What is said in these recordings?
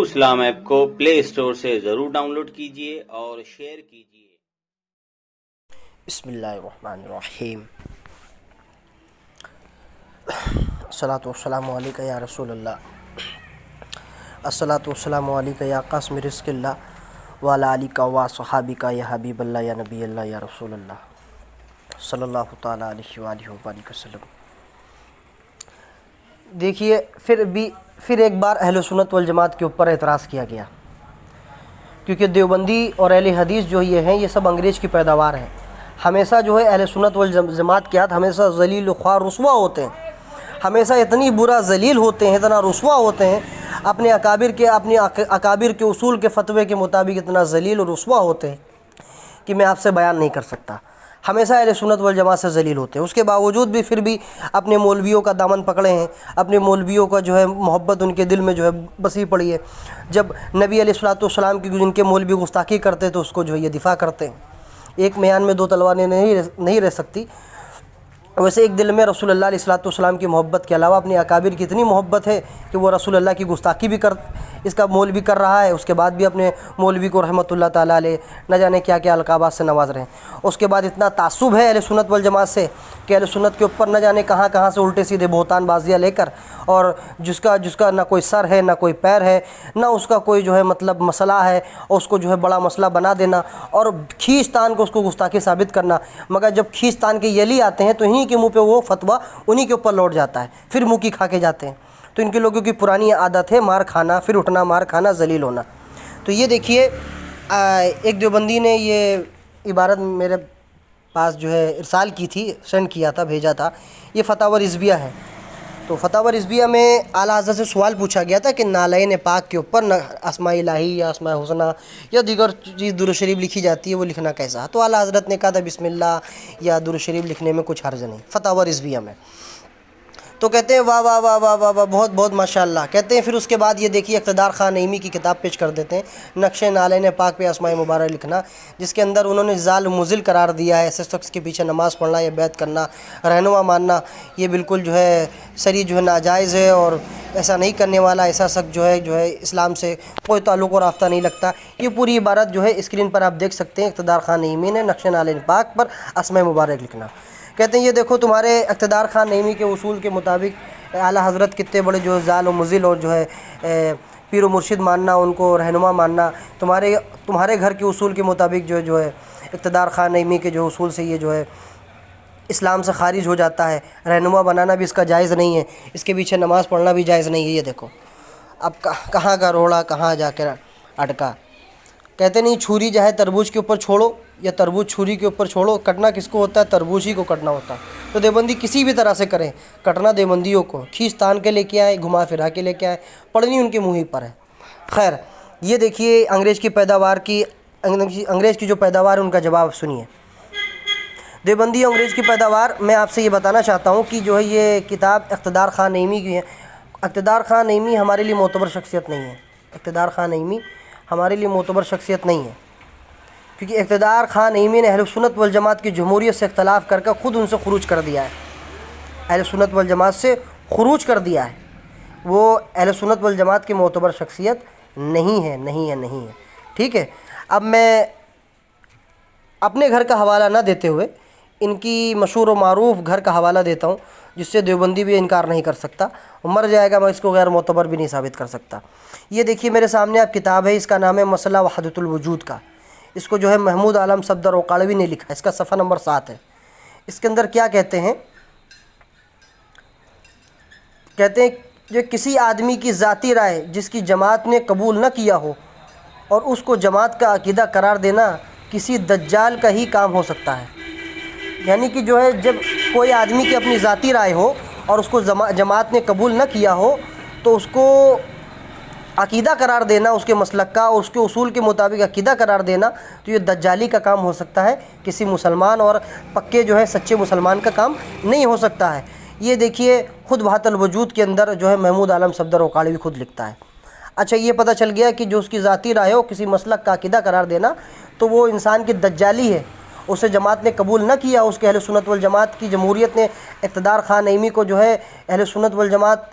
اسلام app کو پلے store سے ضرور ڈاؤن لوڈ کیجیے اور شیئر کیجیے۔ بسم اللہ الرحمن الرحیم۔ الصلاۃ والسلام علیکہ یا رسول اللہ، الصلاۃ والسلام علیکہ یا قاسم رزق اللہ وعلی آلکہ و صحابکہ یا حبیب اللہ یا نبی اللہ یا رسول اللہ صلی اللہ تعالیٰ علیہ وآلہ وبارک وسلم۔ دیکھیے پھر ایک بار اہل سنت والجماعت کے اوپر اعتراض کیا گیا، کیونکہ دیوبندی اور اہل حدیث جو یہ ہیں یہ سب انگریز کی پیداوار ہیں۔ ہمیشہ جو ہے اہل سنت والجماعت کے ہاتھ ہمیشہ ذلیل و خوار رسوا ہوتے ہیں، ہمیشہ اتنی برا ذلیل ہوتے ہیں، اتنا رسوا ہوتے ہیں، اپنے اکابر کے اصول کے فتوے کے مطابق اتنا ذلیل و رسوا ہوتے ہیں کہ میں آپ سے بیان نہیں کر سکتا۔ ہمیشہ اہل سنت والجماعت سے ذلیل ہوتے ہیں، اس کے باوجود بھی پھر بھی اپنے مولویوں کا دامن پکڑے ہیں، اپنے مولویوں کا جو ہے محبت ان کے دل میں جو ہے بسی پڑی ہے۔ جب نبی علیہ الصلوۃ والسلام کی جن کے مولوی گستاخی کرتے تو اس کو جو ہے یہ دفاع کرتے ہیں۔ ایک میان میں دو تلواریں نہیں رہ سکتی، ویسے ایک دل میں رسول اللہ علیہ الصلوۃ والسلام کی محبت کے علاوہ اپنے اکابر کی اتنی محبت ہے کہ وہ رسول اللہ کی گستاخی بھی اس کا مولوی کر رہا ہے، اس کے بعد بھی اپنے مولوی کو رحمۃ اللہ تعالیٰ علیہ نہ جانے کیا کیا القابات سے نواز رہے ہیں۔ اس کے بعد اتنا تعصب ہے اہل سنت والجماعت سے کہ اہل سنت کے اوپر نہ جانے کہاں سے الٹے سیدھے بہتان بازیاں لے کر، اور جس کا نہ کوئی سر ہے نہ کوئی پیر ہے نہ اس کا کوئی جو ہے مطلب مسئلہ ہے، اور اس کو جو ہے بڑا مسئلہ بنا دینا اور کھینچ تان کو اس کو گستاخی ثابت کرنا۔ مگر جب کھینچ تان کے یہ آتے ہیں تو انہی کے منہ پہ وہ فتویٰ انہی کے اوپر لوٹ جاتا ہے، پھر منہ کی کھا کے جاتے ہیں۔ تو ان کے لوگوں کی پرانی عادت ہے مار کھانا، پھر اٹھنا، مار کھانا، ذلیل ہونا۔ تو یہ دیکھیے ایک دیوبندی نے یہ عبارت میرے پاس جو ہے ارسال کی تھی، سینڈ کیا تھا، بھیجا تھا۔ یہ فتاوی رضویہ ہے۔ تو فتاوی رضویہ میں اعلیٰ حضرت سے سوال پوچھا گیا تھا کہ نالین پاک کے اوپر اسماء الہی یا اسماء حسنہ یا دیگر چیز درود شریف لکھی جاتی ہے، وہ لکھنا کیسا؟ تو اعلیٰ حضرت نے کہا تھا بسم اللہ یا درود شریف لکھنے میں کچھ حرج نہیں، فتاوی رضویہ میں۔ تو کہتے ہیں واہ واہ واہ واہ واہ واہ، بہت بہت ماشاء اللہ کہتے ہیں۔ پھر اس کے بعد یہ دیکھیے اقتدار خان نعیمی کی کتاب پیش کر دیتے ہیں، نقش نالین پاک پہ اسماء مبارک لکھنا، جس کے اندر انہوں نے ظالم مضل قرار دیا ہے۔ ایسے شخص کے پیچھے نماز پڑھنا یا بیعت کرنا، رہنما ماننا، یہ بالکل جو ہے سری جو ہے ناجائز ہے، اور ایسا نہیں کرنے والا ایسا شخص جو ہے اسلام سے کوئی تعلق و رابطہ نہیں لگتا۔ یہ پوری عبارت جو ہے اسکرین پر آپ دیکھ سکتے ہیں، اقتدار خان نعیمی نے نقش نالین پاک پر اسماء مبارک لکھنا۔ کہتے ہیں یہ دیکھو تمہارے اقتدار خان نعیمی کے اصول کے مطابق اعلیٰ حضرت کتنے بڑے جو ہے ظالم و مضل اور جو ہے پیر و مرشد ماننا، ان کو رہنما ماننا، تمہارے گھر کے اصول کے مطابق جو ہے اقتدار خان نعیمی کے جو اصول سے یہ جو ہے اسلام سے خارج ہو جاتا ہے۔ رہنما بنانا بھی اس کا جائز نہیں ہے، اس کے پیچھے نماز پڑھنا بھی جائز نہیں ہے۔ یہ دیکھو اب کہاں کا روڑا کہاں جا کر اٹکا۔ کہتے نہیں چھری جو ہے تربوز کے اوپر چھوڑو یا تربوز چھری کے اوپر چھوڑو، کٹنا کس کو ہوتا ہے؟ تربوز ہی کو کٹنا ہوتا ہے۔ تو دیوبندی کسی بھی طرح سے کریں، کٹنا دیوبندیوں کو، کھینچ تان کے لے کے آئے، گھما پھرا کے لے کے آئے، پڑھنی ان کے منہ ہی پر ہے۔ خیر یہ دیکھیے انگریز کی جو پیداوار ہے ان کا جواب سنیے۔ دیوبندی انگریز کی پیداوار، میں آپ سے یہ بتانا چاہتا ہوں کہ جو ہے یہ کتاب اقتدار خان نعیمی کی ہے۔ اقتدار خان نعیمی ہمارے لیے معتبر شخصیت نہیں ہے، اقتدار خان نعیمی ہمارے لیے معتبر شخصیت نہیں ہے، کیونکہ اقتدار خان نعیمی نے اہل سنت والجماعت کی جمہوریت سے اختلاف کر خود ان سے خروج کر دیا ہے، اہل سنت والجماعت سے خروج کر دیا ہے۔ وہ اہل سنت والجماعت کی معتبر شخصیت نہیں ہے۔ ٹھیک ہے، اب میں اپنے گھر کا حوالہ نہ دیتے ہوئے ان کی مشہور و معروف گھر کا حوالہ دیتا ہوں، جس سے دیوبندی بھی انکار نہیں کر سکتا، مر جائے گا میں اس کو غیر معتبر بھی نہیں ثابت کر سکتا۔ یہ دیکھیے میرے سامنے اب کتاب ہے، اس کا نام ہے مسئلہ وحدت الوجود کا۔ اس کو جو ہے محمود عالم صفدر اوقاڑوی نے لکھا ہے، اس کا صفحہ نمبر 7 ہے۔ اس کے اندر کیا کہتے ہیں؟ کہتے ہیں جو کسی آدمی کی ذاتی رائے جس کی جماعت نے قبول نہ کیا ہو اور اس کو جماعت کا عقیدہ قرار دینا کسی دجال کا ہی کام ہو سکتا ہے۔ یعنی کہ جو ہے جب کوئی آدمی کی اپنی ذاتی رائے ہو اور اس کو جماعت نے قبول نہ کیا ہو تو اس کو عقیدہ قرار دینا، اس کے مسلک کا اور اس کے اصول کے مطابق عقیدہ قرار دینا، تو یہ دجالی کا کام ہو سکتا ہے، کسی مسلمان اور پکے جو ہے سچے مسلمان کا کام نہیں ہو سکتا ہے۔ یہ دیکھیے خود وحدت الوجود کے اندر جو ہے محمود عالم صفدر اوقاڑوی خود لکھتا ہے۔ اچھا یہ پتہ چل گیا کہ جو اس کی ذاتی رائے ہو کسی مسلک کا عقیدہ قرار دینا تو وہ انسان کی دجالی ہے، اسے جماعت نے قبول نہ کیا، اس کے اہل سنت والجماعت کی جمہوریت نے اقتدار خان نعیمی کو جو ہے اہل سنت والجماعت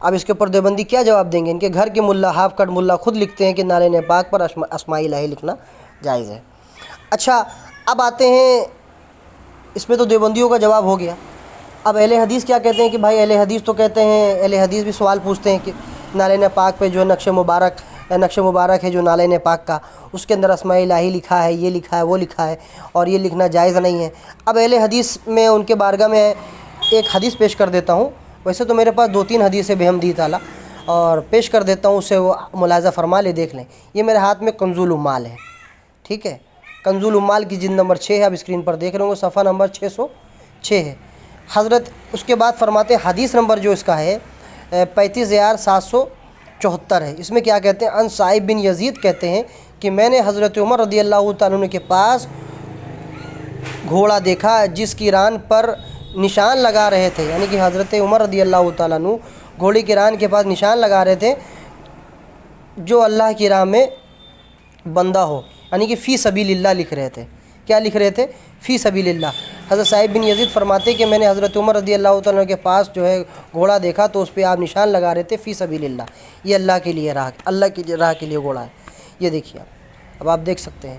اب اس کے اوپر دیوبندی کیا جواب دیں گے؟ ان کے گھر کے ملا ہاف کٹ ملا خود لکھتے ہیں کہ نالین پاک پر اسماء الہی لکھنا جائز ہے۔ اچھا اب آتے ہیں، اس میں تو دیوبندیوں کا جواب ہو گیا۔ اب اہل حدیث کیا کہتے ہیں کہ بھائی اہل حدیث تو کہتے ہیں، اہل حدیث بھی سوال پوچھتے ہیں کہ نالین پاک پہ جو ہے نقش مبارک ہے جو نالین پاک کا، اس کے اندر اسماء الہی لکھا ہے، یہ لکھا ہے، وہ لکھا ہے، اور یہ لکھنا جائز نہیں ہے۔ اب اہل حدیث میں ان کے بارگاہ میں ایک حدیث پیش کر دیتا ہوں، ویسے تو میرے پاس 2-3 حدیث ہے بحمدی تعالیٰ، اور پیش کر دیتا ہوں، اسے وہ ملاحظہ فرما لے، دیکھ لیں۔ یہ میرے ہاتھ میں کنز العمال ہے، ٹھیک ہے، کنز العمال کی جلد نمبر 6 ہے، اب اسکرین پر دیکھ رہے ہوں گے، صفحہ نمبر 606 ہے۔ حضرت اس کے بعد فرماتے ہیں، حدیث نمبر جو اس کا ہے 35,774 ہے۔ اس میں کیا کہتے ہیں؟ ان سعید بن یزید کہتے ہیں کہ میں نے حضرت عمر رضی اللہ تعالیٰ عنہ کے پاس گھوڑا دیکھا جس کی ران پر نشان لگا رہے تھے، یعنی کہ حضرت عمر رضی اللہ تعالیٰ عنہ گھوڑے کی ران کے پاس نشان لگا رہے تھے، جو اللہ کی راہ میں بندہ ہو، یعنی کہ فی سبیل اللہ لکھ رہے تھے۔ کیا لکھ رہے تھے؟ فی سبیل اللہ۔ حضرت صاحب بن یزید فرماتے کہ میں نے حضرت عمر رضی اللہ تعالیٰ عنہ کے پاس جو ہے گھوڑا دیکھا تو اس پہ آپ نشان لگا رہے تھے فی سبیل اللہ، یہ اللہ کے لیے راہ، اللہ کی راہ کے لیے گھوڑا ہے۔ یہ دیکھیے اب آپ دیکھ سکتے ہیں۔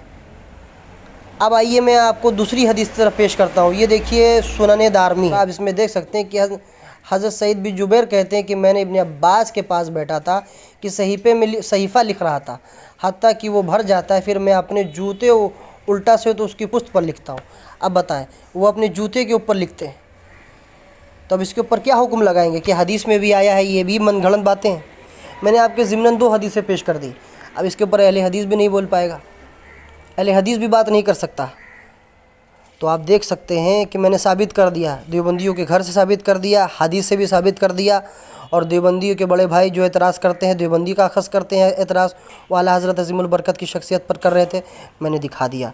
اب آئیے میں آپ کو دوسری حدیث طرف پیش کرتا ہوں، یہ دیکھیے سنن دارمی، آپ اس میں دیکھ سکتے ہیں کہ حضرت سعید بن جبیر کہتے ہیں کہ میں نے ابن عباس کے پاس بیٹھا تھا کہ صحیفہ لکھ رہا تھا، حتیٰ کہ وہ بھر جاتا ہے، پھر میں اپنے جوتے الٹا سے تو اس کی پشت پر لکھتا ہوں۔ اب بتائیں، وہ اپنے جوتے کے اوپر لکھتے ہیں، تو اب اس کے اوپر کیا حکم لگائیں گے کہ حدیث میں بھی آیا ہے، یہ بھی من گھڑت باتیں ہیں۔ میں نے آپ کے ضمناً 2 حدیثیں پیش کر دی، اب اس کے اوپر اہل حدیث بھی نہیں بول پائے گا، اہل حدیث بھی بات نہیں کر سکتا۔ تو آپ دیکھ سکتے ہیں کہ میں نے ثابت کر دیا، دیوبندیوں کے گھر سے ثابت کر دیا، حدیث سے بھی ثابت کر دیا، اور دیوبندیوں کے بڑے بھائی جو اعتراض کرتے ہیں، دیوبندی کا اخذ کرتے ہیں اعتراض، وہ اعلیٰ حضرت عظیم البرکت کی شخصیت پر کر رہے تھے، میں نے دکھا دیا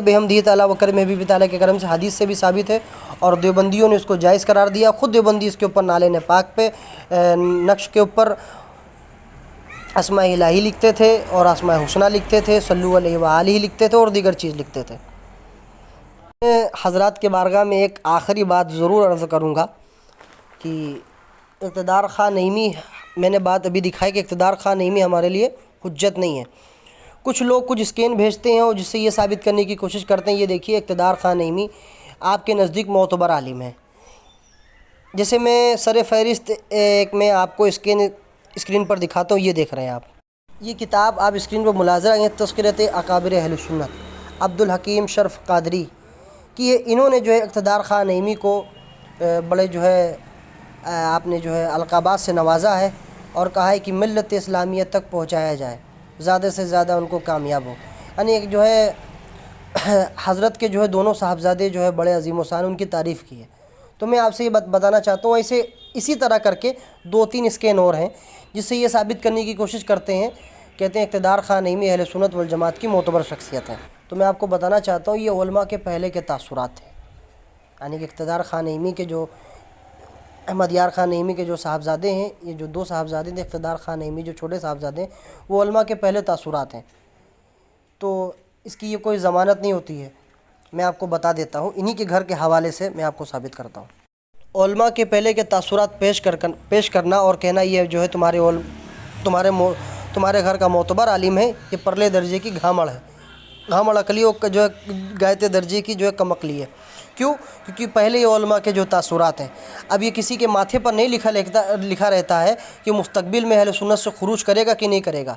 بحمدہ تعالیٰ و کرم حبیب تعالیٰ کے کرم سے حدیث سے بھی ثابت ہے، اور دیوبندیوں نے اس کو جائز قرار دیا۔ خود دیوبندی اس کے اوپر نالین پاک پہ نقش کے اوپر اسماء الہی لکھتے تھے، اور اسماء حسنہ لکھتے تھے، صلو علیہ وآلہ لکھتے تھے، اور دیگر چیز لکھتے تھے۔ میں حضرات کے بارگاہ میں ایک آخری بات ضرور عرض کروں گا کہ اقتدار خواہ نعیمی، میں نے بات ابھی دکھائی کہ اقتدار خواہ نعیمی ہمارے لیے حجت نہیں ہے۔ کچھ لوگ کچھ اسکین بھیجتے ہیں اور جس سے یہ ثابت کرنے کی کوشش کرتے ہیں، یہ دیکھیے اقتدار خواہ نعیمی آپ کے نزدیک معتبر عالم ہے۔ جیسے میں سر فہرست ایک میں آپ کو اسکرین پر دکھاتا ہوں، یہ دیکھ رہے ہیں آپ، یہ کتاب آپ اسکرین پر ملاحظہ ہیں، تذکرۃ اکابر اہل سنت عبدالحکیم شرف قادری کی، انہوں نے جو ہے اقتدار خواہ نعیمی کو بڑے جو ہے آپ نے جو ہے القابات سے نوازا ہے، اور کہا ہے کہ ملت اسلامیہ تک پہنچایا جائے، زیادہ سے زیادہ ان کو کامیاب ہو۔ یعنی ایک جو ہے حضرت کے جو ہے دونوں صاحبزادے جو ہے بڑے عظیم و شان، ان کی تعریف کی ہے۔ تو میں آپ سے یہ بتانا چاہتا ہوں، ایسے اسی طرح کر کے 2-3 اسکین اور ہیں جس سے یہ ثابت کرنے کی کوشش کرتے ہیں، کہتے ہیں اقتدار خواہ نعیمی اہل سنت والجماعت کی معتبر شخصیت ہے۔ تو میں آپ کو بتانا چاہتا ہوں، یہ علماء کے پہلے کے تاثرات ہیں، یعنی کہ اقتدار خواہ نعیمی کے جو احمد یار خان نعیمی کے جو صاحبزادے ہیں، یہ جو 2 صاحبزادے تھے اقتدار خان نعیمی جو چھوٹے صاحبزادے ہیں، وہ علماء کے پہلے تاثرات ہیں۔ تو اس کی یہ کوئی ضمانت نہیں ہوتی ہے، میں آپ کو بتا دیتا ہوں، انہی کے گھر کے حوالے سے میں آپ کو ثابت کرتا ہوں۔ علماء کے پہلے کے تاثرات پیش کرنا اور کہنا یہ جو ہے تمہارے گھر کا معتبر عالم ہے، یہ پرلے درجے کی گھامڑ ہے، گھامڑ عقلی جو ہے گائتے درجے کی جو ہے کم عقلی ہے۔ کیوں؟ کیونکہ پہلے یہ علماء کے جو تاثرات ہیں، اب یہ کسی کے ماتھے پر نہیں لکھا رہتا ہے کہ مستقبل میں اہل سنت سے خروج کرے گا کہ نہیں کرے گا۔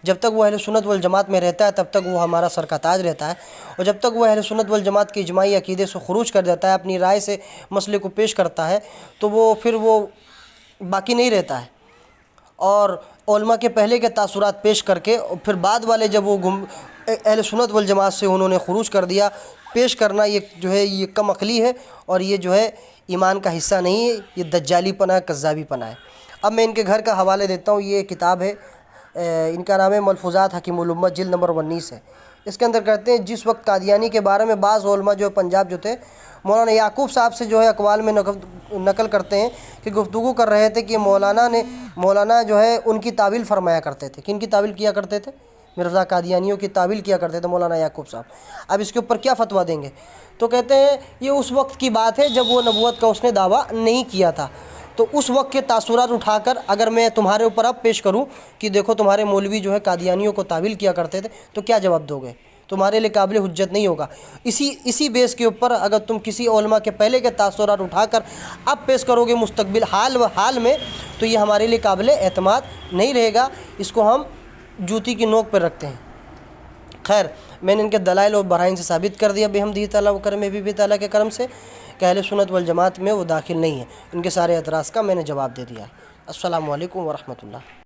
جب تک وہ اہل سنت والجماعت میں رہتا ہے تب تک وہ ہمارا سر کا تاج رہتا ہے، اور جب تک وہ اہل سنت والجماعت کے اجماعی عقیدے سے خروج کر جاتا ہے، اپنی رائے سے مسئلے کو پیش کرتا ہے، تو وہ پھر باقی نہیں رہتا ہے۔ اور علماء کے پہلے کے تاثرات پیش کر کے پھر بعد والے جب وہ اہل سنت والجماعت سے انہوں نے خروج کر دیا، پیش کرنا یہ جو ہے یہ کم عقلی ہے، اور یہ جو ہے ایمان کا حصہ نہیں ہے، یہ دجالی پناہ ہے، کذابی پناہ ہے۔ اب میں ان کے گھر کا حوالے دیتا ہوں، یہ کتاب ہے، ان کا نام ہے ملفوظات حکیم الامت، جلد نمبر 19 ہے۔ اس کے اندر کہتے ہیں جس وقت قادیانی کے بارے میں بعض علماء جو پنجاب جو تھے، مولانا یعقوب صاحب سے جو ہے اقوال میں نقل کرتے ہیں کہ گفتگو کر رہے تھے کہ مولانا جو ہے ان کی تعویل فرمایا کرتے تھے۔ کن کی تعویل کیا کرتے تھے؟ مرزا قادیانیوں کی تعویل کیا کرتے تھے مولانا یعقوب صاحب۔ اب اس کے اوپر کیا فتویٰ دیں گے؟ تو کہتے ہیں یہ اس وقت کی بات ہے جب وہ نبوت کا اس نے دعویٰ نہیں کیا تھا، تو اس وقت کے تاثرات اٹھا کر اگر میں تمہارے اوپر اب پیش کروں کہ دیکھو تمہارے مولوی جو ہے قادیانیوں کو تعویل کیا کرتے تھے، تو کیا جواب دو گے؟ تمہارے لیے قابل حجت نہیں ہوگا۔ اسی بیس کے اوپر اگر تم کسی علماء کے پہلے کے تاثرات اٹھا کر اب پیش کرو گے مستقبل حال میں، تو یہ ہمارے لیے قابل اعتماد نہیں رہے گا، اس کو ہم جوتی کی نوک پر رکھتے ہیں۔ خیر، میں نے ان کے دلائل اور برہین سے ثابت کر دیا بحمدہ تعالیٰ و کرم بھی تعالیٰ کے کرم سے کہ اہل سنت والجماعت میں وہ داخل نہیں ہے۔ ان کے سارے اعتراض کا میں نے جواب دے دیا۔ السلام علیکم ورحمۃ اللہ۔